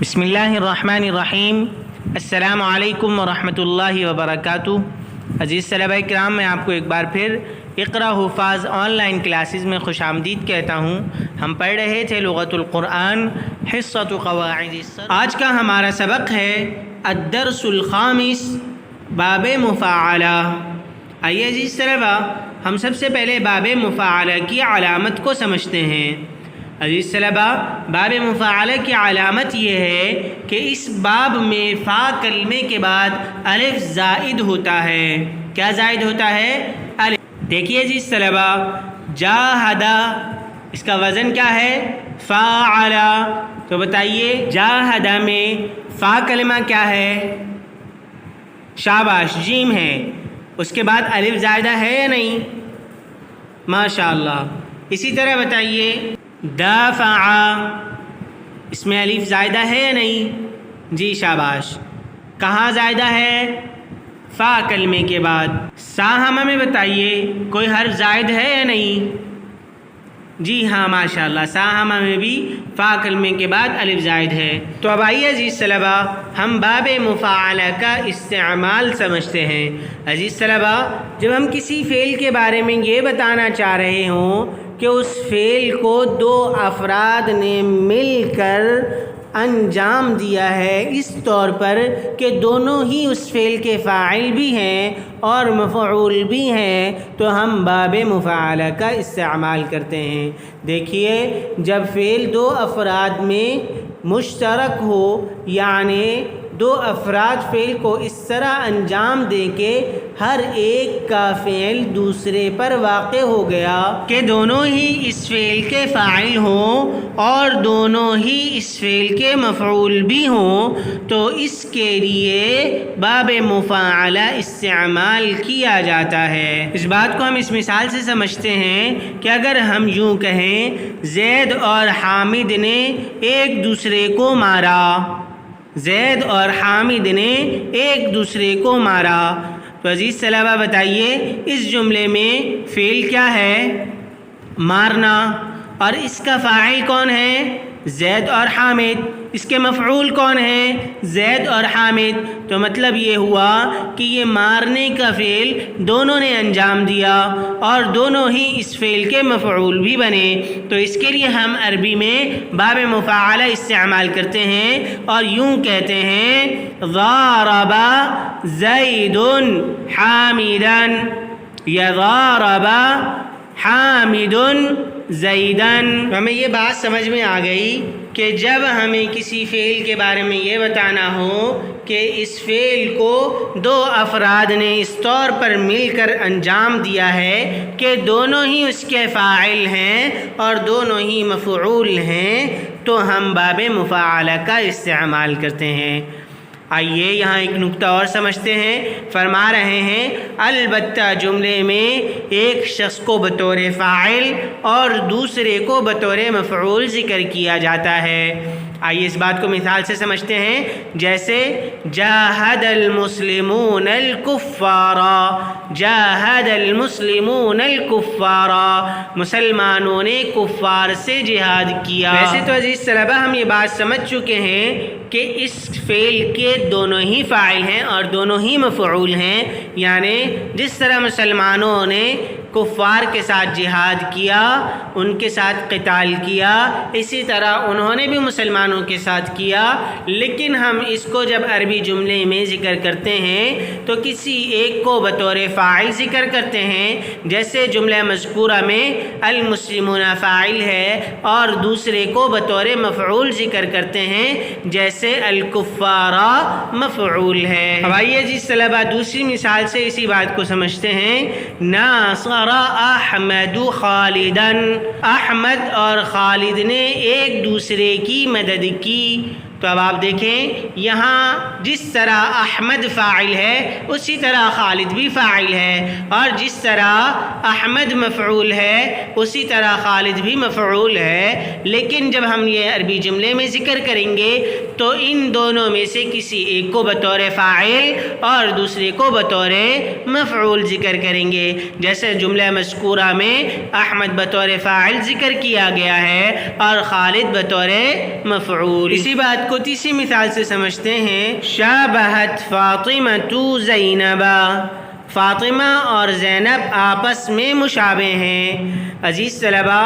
بسم اللہ الرحمن الرحیم۔ السلام علیکم ورحمۃ اللہ وبرکاتہ۔ عزیز طلبہ کرام، میں آپ کو ایک بار پھر اقرا حفاظ آن لائن کلاسز میں خوش آمدید کہتا ہوں۔ ہم پڑھ رہے تھے لغت القرآن حصۃ قواعد الصرف۔ آج کا ہمارا سبق ہے الدرس الخامس، باب مفاعلہ۔ آئیے عزیز طلبہ، ہم سب سے پہلے باب مفاعلہ کی علامت کو سمجھتے ہیں۔ عزیز طلبہ، باب مفاعلہ کی علامت یہ ہے کہ اس باب میں فا کلمے کے بعد الف زائد ہوتا ہے۔ کیا زائد ہوتا ہے؟ الف۔ دیکھیے عزیز طلبہ، جاہدہ، اس کا وزن کیا ہے؟ فاعلہ۔ تو بتائیے جاہدہ میں فا کلمہ کیا ہے؟ شاباش، جیم ہے۔ اس کے بعد الف زائدہ ہے یا نہیں؟ ماشاءاللہ۔ اسی طرح بتائیے دافع، اس میں الف زائدہ ہے یا نہیں؟ جی شاباش۔ کہاں زائدہ ہے؟ فا کلمے کے بعد۔ ساہمہ میں بتائیے کوئی حرف زائد ہے یا نہیں؟ جی ہاں ماشاءاللہ، ساہمہ میں بھی فا کلمے کے بعد الف زائد ہے۔ تو اب آئیے عزیز طلبہ، ہم باب مفاعلہ کا استعمال سمجھتے ہیں۔ عزیز طلبہ، جب ہم کسی فعل کے بارے میں یہ بتانا چاہ رہے ہوں کہ اس فعل کو دو افراد نے مل کر انجام دیا ہے، اس طور پر کہ دونوں ہی اس فعل کے فاعل بھی ہیں اور مفعول بھی ہیں، تو ہم باب مفاعلہ کا استعمال کرتے ہیں۔ دیکھیے، جب فعل دو افراد میں مشترک ہو، یعنی دو افراد فعل کو اس طرح انجام دیں کہ ہر ایک کا فعل دوسرے پر واقع ہو گیا کہ دونوں ہی اس فعل کے فاعل ہوں اور دونوں ہی اس فعل کے مفعول بھی ہوں، تو اس کے لیے باب مفاعلہ استعمال کیا جاتا ہے۔ اس بات کو ہم اس مثال سے سمجھتے ہیں کہ اگر ہم یوں کہیں زید اور حامد نے ایک دوسرے کو مارا، زید اور حامد نے ایک دوسرے کو مارا، تو عزیز طلبہ بتائیے اس جملے میں فعل کیا ہے؟ مارنا۔ اور اس کا فاعل کون ہے؟ زید اور حامد۔ اس کے مفعول کون ہیں؟ زید اور حامد۔ تو مطلب یہ ہوا کہ یہ مارنے کا فعل دونوں نے انجام دیا اور دونوں ہی اس فعل کے مفعول بھی بنے، تو اس کے لیے ہم عربی میں باب مفاعلہ استعمال کرتے ہیں اور یوں کہتے ہیں ضارب زید حامدا، یا ضارب حامد زیدن۔ ہمیں یہ بات سمجھ میں آ گئی کہ جب ہمیں کسی فعل کے بارے میں یہ بتانا ہو کہ اس فعل کو دو افراد نے اس طور پر مل کر انجام دیا ہے کہ دونوں ہی اس کے فاعل ہیں اور دونوں ہی مفعول ہیں، تو ہم باب مفاعلہ کا استعمال کرتے ہیں۔ آئیے یہاں ایک نکتہ اور سمجھتے ہیں۔ فرما رہے ہیں البتہ جملے میں ایک شخص کو بطور فاعل اور دوسرے کو بطور مفعول ذکر کیا جاتا ہے۔ آئیے اس بات کو مثال سے سمجھتے ہیں، جیسے جاہد المسلمون الکفار، جاہد المسلمون الکفار، مسلمانوں نے کفار سے جہاد کیا۔ ویسے تو عزیز طلبہ، ہم یہ بات سمجھ چکے ہیں کہ اس فعل کے دونوں ہی فاعل ہیں اور دونوں ہی مفعول ہیں، یعنی جس طرح مسلمانوں نے کفار کے ساتھ جہاد کیا، ان کے ساتھ قتال کیا، اسی طرح انہوں نے بھی مسلمانوں کے ساتھ کیا۔ لیکن ہم اس کو جب عربی جملے میں ذکر کرتے ہیں تو کسی ایک کو بطور فاعل ذکر کرتے ہیں، جیسے جملہ مذکورہ میں المسلمون فاعل ہے اور دوسرے کو بطور مفعول ذکر کرتے ہیں، جیسے الکفار مفعول ہے۔ اب آئیے جس طلبہ دوسری مثال سے اسی بات کو سمجھتے ہیں۔ ناصر احمد خالدن، احمد اور خالد نے ایک دوسرے کی مدد کی۔ تو اب آپ دیکھیں یہاں جس طرح احمد فاعل ہے اسی طرح خالد بھی فاعل ہے، اور جس طرح احمد مفعول ہے اسی طرح خالد بھی مفعول ہے۔ لیکن جب ہم یہ عربی جملے میں ذکر کریں گے تو ان دونوں میں سے کسی ایک کو بطور فاعل اور دوسرے کو بطور مفعول ذکر کریں گے، جیسے جملہ مذکورہ میں احمد بطور فاعل ذکر کیا گیا ہے اور خالد بطور مفعول۔ اسی بات کو تیسری مثال سے سمجھتے ہیں. شابہت فاطمۃ زینبا، فاطمہ اور زینب آپس میں مشابہ ہیں. عزیز طلبہ،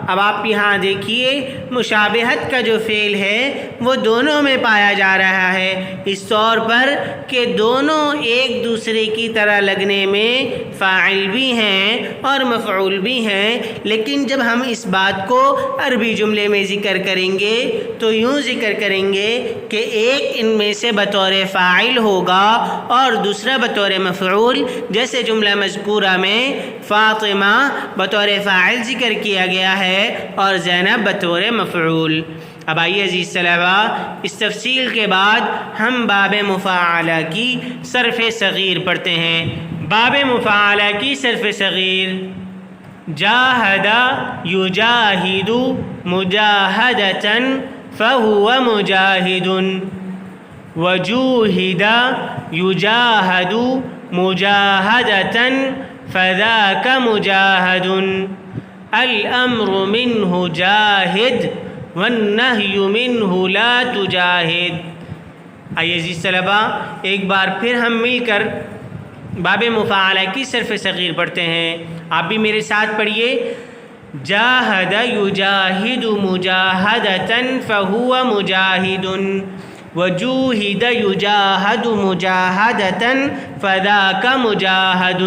اب آپ یہاں دیکھیے مشابہت کا جو فعل ہے وہ دونوں میں پایا جا رہا ہے، اس طور پر کہ دونوں ایک دوسرے کی طرح لگنے میں فاعل بھی ہیں اور مفعول بھی ہیں. لیکن جب ہم اس بات کو عربی جملے میں ذکر کریں گے تو یوں ذکر کریں گے کہ ایک ان میں سے بطور فاعل ہوگا اور دوسرا بطور مفعول. جیسے جملہ مذکورہ میں فاطمہ بطور فاعل ذکر کیا گیا ہے اور زینب بطور مفعول. اب آئیے عزیز طلبہ، اس تفصیل کے بعد ہم باب مفاعلہ کی صرف صغیر پڑھتے ہیں. باب مفاعلہ کی صرف صغیر. جاہد یجاہد مجاہدۃ فہو مجاہد، وجوہد یجاہد مجاہدۃ فذاک مجاہد. الامر منہ جاہد والنہی منہ لا تجاہد. آئیے عزیز طلبہ، ایک بار پھر ہم مل کر باب مفاعلہ کی صرف صغیر پڑھتے ہیں. آپ بھی میرے ساتھ پڑھیے. جاہد یجاہد مجاہدۃ فہو مجاہد، وجوہد یجاہد مجاہدۃ فذاک مجاہد.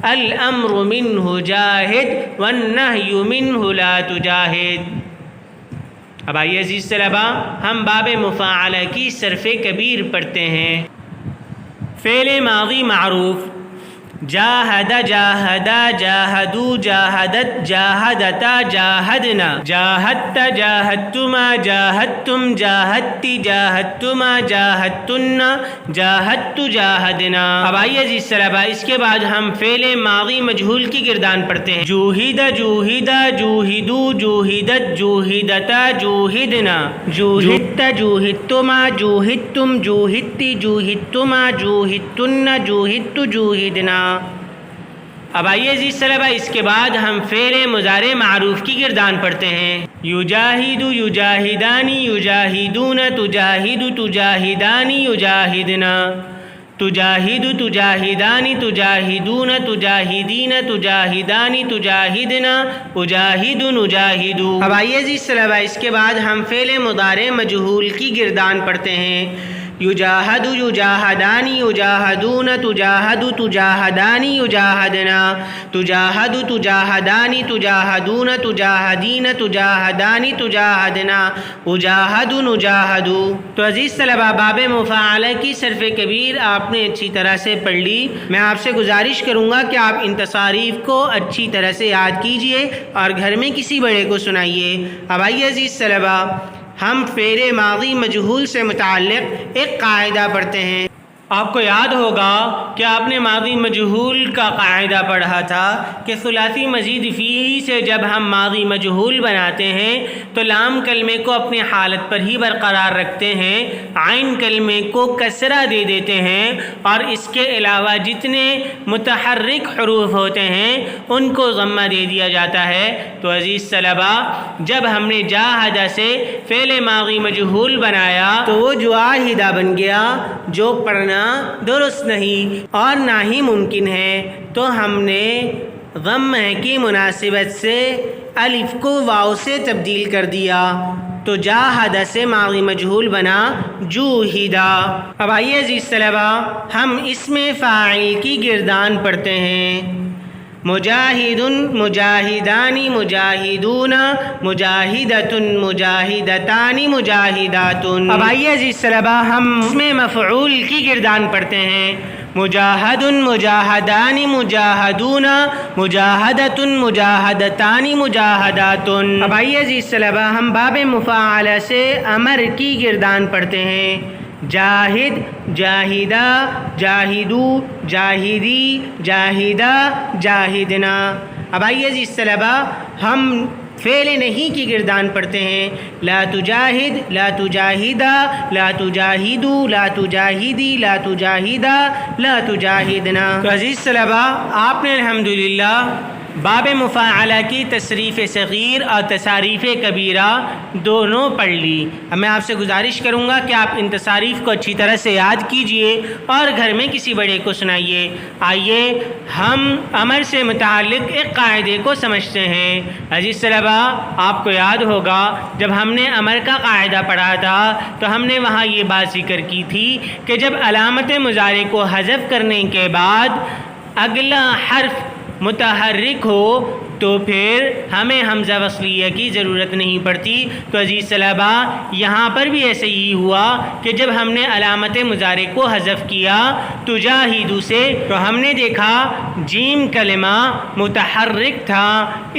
الامر منہ جاہد والنہی منہ لا تجاہد. اب آئیے عزیز طلبہ، ہم باب مفاعلہ کی صرف کبیر پڑھتے ہیں. فعل ماضی معروف. جاہد جاہدا جاہدو جاہدت جاہدتا جاہدنا، جاہدت جاہدتما جاہدتم جاہدتی جاہدتما جاہدتن جاہدت جاہدنا. اب آئیے عزیز طلبہ، اس کے بعد ہم فعل ماضی مجہول کی گردان پڑھتے ہیں. جوہد جوہدا جوہدو جوہدت جوہدتا جوہدنا، جوہدت جوہدتما جوہدتم جوہدتی جوہدتما جوہدتن جوہدت جوہدنا. اب آئیے عزیز طلبہ، اس کے بعد ہم فعل مضارع معروف کی گردان پڑھتے ہیں. یجاہد یجاہدانی یجاہدون تجاہد تجاہدانی یجاہدنا، تجاہد تجاہدانی تجاہدون تجاہدین تجاہدانی تجاہدنا، اجاہد نجاہد. اب آئیے عزیز طلبہ، اس کے بعد ہم فعل مضارع مجہول کی گردان پڑھتے ہیں. یجاہد یجاہدانی یجاہدون تجاہد تجاہدانی یجاہدنا، تجاہد تجاہدانی تجاہدون تجاہدین تجاہدانی تجاہدنا، اجاہد نجاہد. تو عزیز طلبہ، باب مفاعلہ کی صرف کبیر آپ نے اچھی طرح سے پڑھ لی. میں آپ سے گزارش کروں گا کہ آپ ان تصاریف کو اچھی طرح سے یاد کیجئے اور گھر میں کسی بڑے کو سنائیے. اب آئیے عزیز طلبہ، ہم فعل ماضی مجہول سے متعلق ایک قاعدہ پڑھتے ہیں. آپ کو یاد ہوگا کہ آپ نے ماضی مجہول کا قاعدہ پڑھا تھا کہ ثلاثی مزید فیہ سے جب ہم ماضی مجہول بناتے ہیں تو لام کلمے کو اپنی حالت پر ہی برقرار رکھتے ہیں، عین کلمے کو کسرہ دے دیتے ہیں اور اس کے علاوہ جتنے متحرک حروف ہوتے ہیں ان کو ضمہ دے دیا جاتا ہے. تو عزیز طلبہ، جب ہم نے جاہدہ سے فعل ماضی مجہول بنایا تو وہ جواہدہ بن گیا، جو پڑھنا درست نہیں اور نہ ہی ممکن ہے. تو ہم نے ضمہ کی مناسبت سے الف کو واو سے تبدیل کر دیا، تو جاہدہ سے ماضی مجہول بنا جوہدہ. اب آئیے عزیز طلبہ، ہم اسم فاعل کی گردان پڑھتے ہیں. مجاہد مجاہدانی مجاہدون مجاہدۃ مجاہدتانی مجاہدات. اب آئیے عزیز طلبہ، ہم اسم مفعول کی گردان پڑھتے ہیں. مجاہد مجاہدانی مجاہدون مجاہدۃ مجاہدتانی مجاہدات. اب آئیے عزیز طلبہ، ہم باب مفاعلہ سے امر کی گردان پڑھتے ہیں. جاہد جاہدہ جاہدو جاہدی جاہدہ جاہدنا. اب آئیے عزیز طلبہ، ہم فعل نہیں کی گردان پڑھتے ہیں. لا تجاہد لا تجاہدہ لا تجاہدو لا تجاہدی لا تجاہدہ لا تجاہدنا. تو عزیز طلبہ، آپ نے الحمدللہ باب مفاعلہ کی تصریف صغیر اور تصاریف کبیرہ دونوں پڑھ لی۔ اب میں آپ سے گزارش کروں گا کہ آپ ان تصاریف کو اچھی طرح سے یاد کیجئے اور گھر میں کسی بڑے کو سنائیے۔ آئیے ہم امر سے متعلق ایک قاعدے کو سمجھتے ہیں۔ عزیز طلبہ، آپ کو یاد ہوگا جب ہم نے امر کا قاعدہ پڑھا تھا تو ہم نے وہاں یہ بات ذکر کی تھی کہ جب علامت مضارع کو حذف کرنے کے بعد اگلا حرف متحرک ہو تو پھر ہمیں حمزہ وصلیہ کی ضرورت نہیں پڑتی۔ تو عزیز طلبہ، یہاں پر بھی ایسے ہی ہوا کہ جب ہم نے علامت مضارع کو حذف کیا تجاہدو سے، تو ہم نے دیکھا جیم کلمہ متحرک تھا،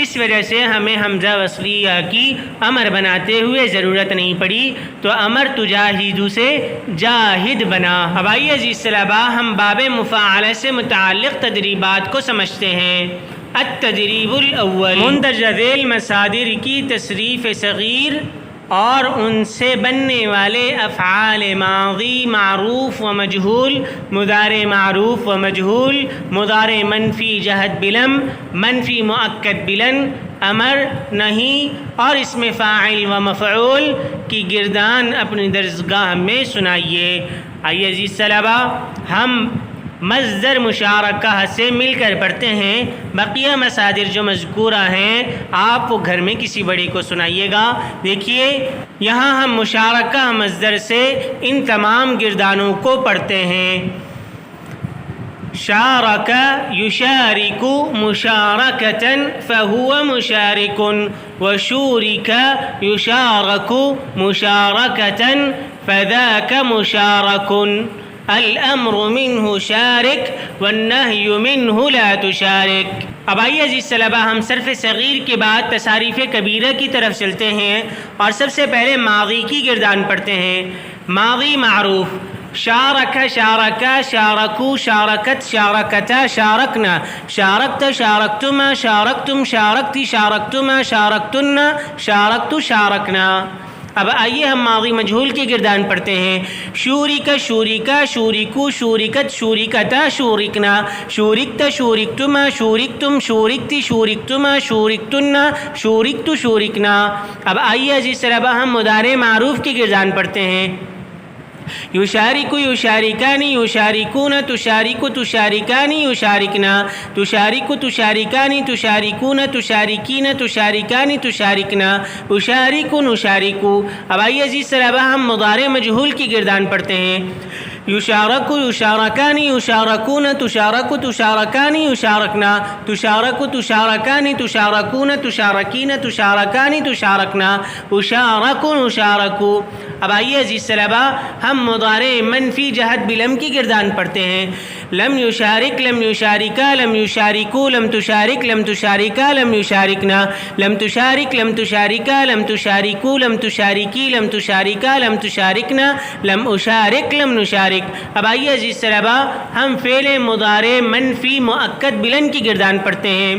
اس وجہ سے ہمیں حمزہ وصلیہ کی امر بناتے ہوئے ضرورت نہیں پڑی، تو امر تجاہدو سے جاہد بنا۔ اب آئیے عزیز طلبہ، ہم باب مفاعلہ سے متعلق تدریبات کو سمجھتے ہیں۔ التدریب الاول، مندرجہ ذیل مصادر کی تصریف صغیر اور ان سے بننے والے افعال ماضی معروف و مجہول، مضارع معروف و مجہول، مضارع منفی جہت بلم، منفی مؤکد بلن، امر نہیں اور اسم فاعل و مفعول کی گردان اپنی درسگاہ میں سنائیے۔ آئیے عزیز طلبہ، ہم مصدر مشارکہ سے مل کر پڑھتے ہیں۔ بقیہ مصادر جو مذکورہ ہیں آپ وہ گھر میں کسی بڑے کو سنائیے گا۔ دیکھیے یہاں ہم مشارکہ مصدر سے ان تمام گردانوں کو پڑھتے ہیں۔ شارک یشارک مشارکۃ فہو مشارک، وشورک یشارک مشارکۃ فذاک مشارک، الامر منہ شارک والنہی منہ لا تشارک۔ اب آئیے عزیز طلبہ، ہم صرف صغیر کے بعد تصاریف کبیرہ کی طرف چلتے ہیں اور سب سے پہلے ماضی کی گردان پڑھتے ہیں۔ ماضی معروف، شارک شارکا شارکو شارکت شارکتا شارکنا، شارکت شارکتما شارکتم شارکتی شارکتما شارکتن شارکتو شارکنا۔ اب آئیے ہم ماضی مجہول کی گردان پڑھتے ہیں۔ شورک شورکا شورکو شورکت شورکتا شورکنا، شورکت شورکتما شورکتم شورکتی شورکتما شورکتن شورکتو شورکنا۔ اب آئیے عزیز طلبہ، ہم مضارع معروف کی گردان پڑھتے ہیں۔ یشارک یشارکان یشارکون تشارک تشارکان یشارکنا، تشارک تشارکان تشارکون تشارکین تشارکان تشارکنا، اشارک نشارک۔ اب آئیے عزیز طلبہ، ہم مضارع مجہول کی گردان پڑھتے ہیں۔ یشارک یشارکان یشارکون تشارک تشارکان یشارکنا، تشارک تشارکان تشارکون تشارکین تشارکان تشارکنا، اشارک نشارک۔ اب آئیے عزیز طلبہ، ہم مضارع منفی جہت بلم کی گردان پڑھتے ہیں۔ لم یشارک لم یشارکا لم یشارکو لم تشارک لم تشارکا لم یشارکنا، لم تشارک لم تشارکا لم تشارکو لم تشارکی لم تشارکا لم تشارکنا، لم اشارک لم نشارک۔ اب آئیے عزیز طلبہ، ہم فعل مضارع منفی مؤکد بلن کی گردان پڑھتے ہیں۔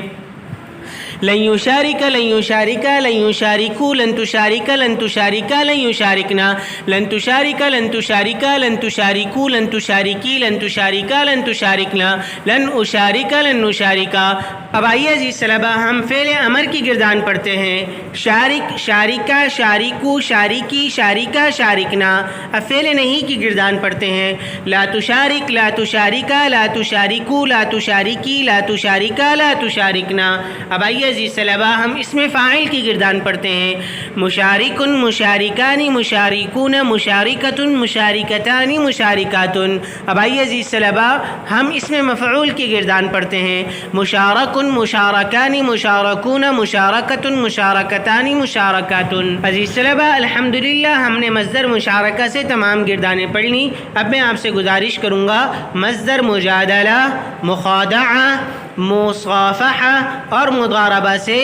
لن یشارک لن یشارکا لن یشارکو لن تشارک لن تشارکا لن یشارکنا، لن تشارک لن تشارکا لن تشارکو لن تشارکی لن تشارکا لن تشارکنا، لن اشارک لن نشارکا۔ اب آئیے عزیز طلبہ، ہم فعل امر کی گردان پڑھتے ہیں۔ شارک شارکا شارکو شارکی شارکا شارکنا۔ اب فعل نہیں کی گردان پڑھتے ہیں۔ لا تشارک لا تشارکا لا تشارکو لا تشارکی لا تشارکا لا تشارکنا۔ اب آئیے عزیز طلبہ، ہم اسم فاعل کی گردان پڑھتے ہیں۔ مشارکن مشارکان مشارکون مشارکتن مشارکتان مشارکاتن۔ اب آئیے عزیز طلبہ، ہم اسم مفعول کی گردان پڑھتے ہیں۔ مشارکن مشارکان مشارکون مشارکتن مشارکتان مشارکاتن۔ عزیز طلبہ، الحمدللہ ہم نے مصدر مشارکہ سے تمام گردانیں پڑھ لیں۔ اب میں آپ سے گزارش کروں گا مصدر مجادلہ، مخادعہ، مصافحہ اور مضاربہ سے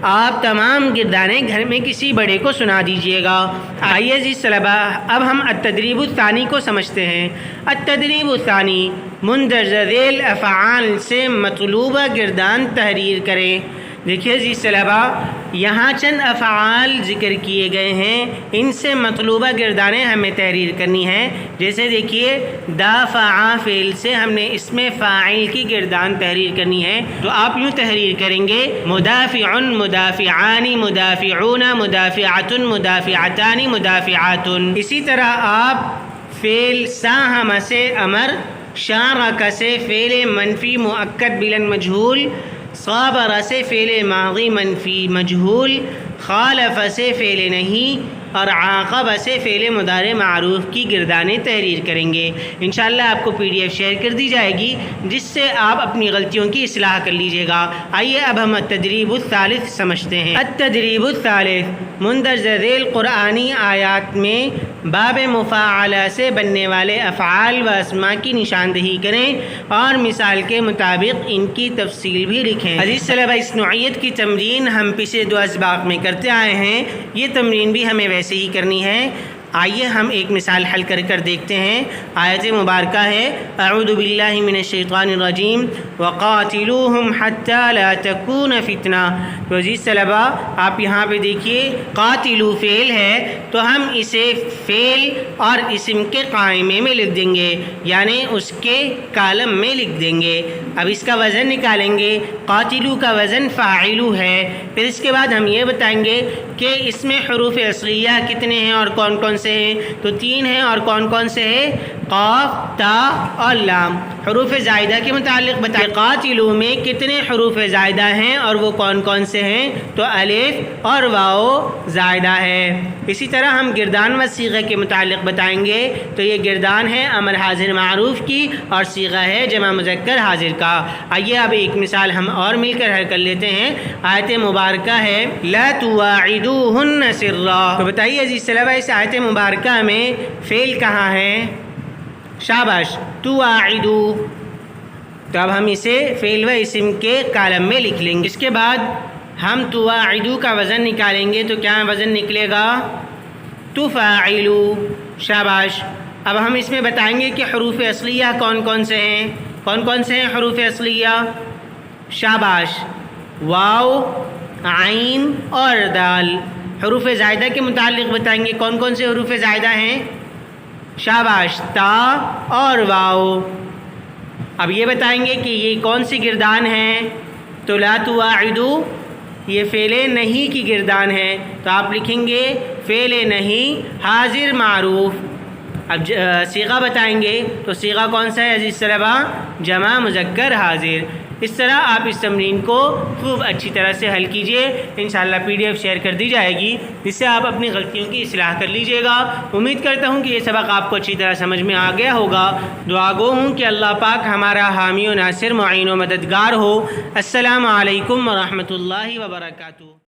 آپ تمام گردانیں گھر میں کسی بڑے کو سنا دیجیے گا۔ آئیے عزیز طلبہ، اب ہم التدریب الثانی کو سمجھتے ہیں۔ التدریب الثانی، مندرجہ ذیل افعال سے مطلوبہ گردان تحریر کریں۔ دیکھیے عزیز طلبہ، یہاں چند افعال ذکر کیے گئے ہیں، ان سے مطلوبہ گردانیں ہمیں تحریر کرنی ہیں۔ جیسے دیکھیے دافع فعل سے ہم نے اس میں فاعل کی گردان تحریر کرنی ہے، تو آپ یوں تحریر کریں گے مدافع، مدافعان، مدافعون، مدافعۃ، مدافعتان، مدافعات۔ اسی طرح آپ فعل ساہم سے امر، شارک سے فعل منفی مؤکد بلن مجہول، صابر سے فعل ماضی منفی مجہول، خالف سے فعل نہیں، اور عاقب سے فعل مضارع معروف کی گردانیں تحریر کریں گے۔ انشاءاللہ آپ کو PDF شیئر کر دی جائے گی، جس سے آپ اپنی غلطیوں کی اصلاح کر لیجئے گا۔ آئیے اب ہم التدریب الثالث سمجھتے ہیں۔ التدریب الثالث، مندرجہ ذیل قرآنی آیات میں باب مفاعلہ سے بننے والے افعال و اسماء کی نشاندہی کریں اور مثال کے مطابق ان کی تفصیل بھی لکھیں۔ عزیز طلبہ، اس نوعیت کی تمرین ہم پچھلے 2 اسباق میں کرتے آئے ہیں، یہ تمرین بھی ہمیں ویسے ہی کرنی ہے۔ آئیے ہم ایک مثال حل کر دیکھتے ہیں۔ آیت مبارکہ ہے اعوذ باللہ من الشیطان الرجیم وقاتلوہم حتی لا تکون فتنہ۔ تو عزیز طلبہ، آپ یہاں پہ دیکھیے قاتلو فعل ہے، تو ہم اسے فعل اور اسم کے قائمے میں لکھ دیں گے، یعنی اس کے کالم میں لکھ دیں گے۔ اب اس کا وزن نکالیں گے۔ قاتلو کا وزن فاعلو ہے۔ پھر اس کے بعد ہم یہ بتائیں گے کہ اس میں حروف اصلیہ کتنے ہیں اور کون کون سے ہیں، تو 3 ہیں، اور کون کون سے ہیں؟ قاف، تا اور لام۔ حروف زائدہ کے متعلق بتائیں، قاتلو میں کتنے حروف زائدہ ہیں اور وہ کون کون سے ہیں، تو الف اور واو زائدہ ہے۔ اسی طرح ہم گردان و صیغہ کے متعلق بتائیں گے، تو یہ گردان ہے امر حاضر معروف کی اور صیغہ ہے جمع مذکر حاضر کا۔ آئیے اب ایک مثال ہم اور مل کر حل کر لیتے ہیں۔ آیت مبارکہ ہے لا تواعدوہن سرا۔ تو بتائیے عزیز طلبہ، اس آیت مبارکہ میں فعل کہاں ہے؟ شاباش، تواعدو۔ تو اب ہم اسے فعل و اسم کے کالم میں لکھ لیں گے۔ اس کے بعد ہم تواعدو کا وزن نکالیں گے، تو کیا وزن نکلے گا؟ تفاعلو۔ شاباش۔ اب ہم اس میں بتائیں گے کہ حروف اصلیہ کون کون سے ہیں۔ کون کون سے ہیں حروف اصلیہ؟ شاباش، واو، عین اور دال۔ حروف زائدہ کے متعلق بتائیں گے، کون کون سے حروف زائدہ ہیں؟ شاباش، تا اور واو۔ اب یہ بتائیں گے کہ یہ کون سی گردان ہے، تو لا تواعدو یہ فعل نہیں کی گردان ہے، تو آپ لکھیں گے فعل نہیں حاضر معروف۔ اب صیغہ بتائیں گے، تو صیغہ کون سا ہے عزیز طلبہ؟ جمع مذکر حاضر۔ اس طرح آپ اس تمرین کو خوب اچھی طرح سے حل کیجئے۔ انشاءاللہ PDF شیئر کر دی جائے گی، جس سے آپ اپنی غلطیوں کی اصلاح کر لیجئے گا۔ امید کرتا ہوں کہ یہ سبق آپ کو اچھی طرح سمجھ میں آ گیا ہوگا۔ دعا گو ہوں کہ اللہ پاک ہمارا حامی و ناصر، معین و مددگار ہو۔ السلام علیکم ورحمۃ اللہ وبرکاتہ۔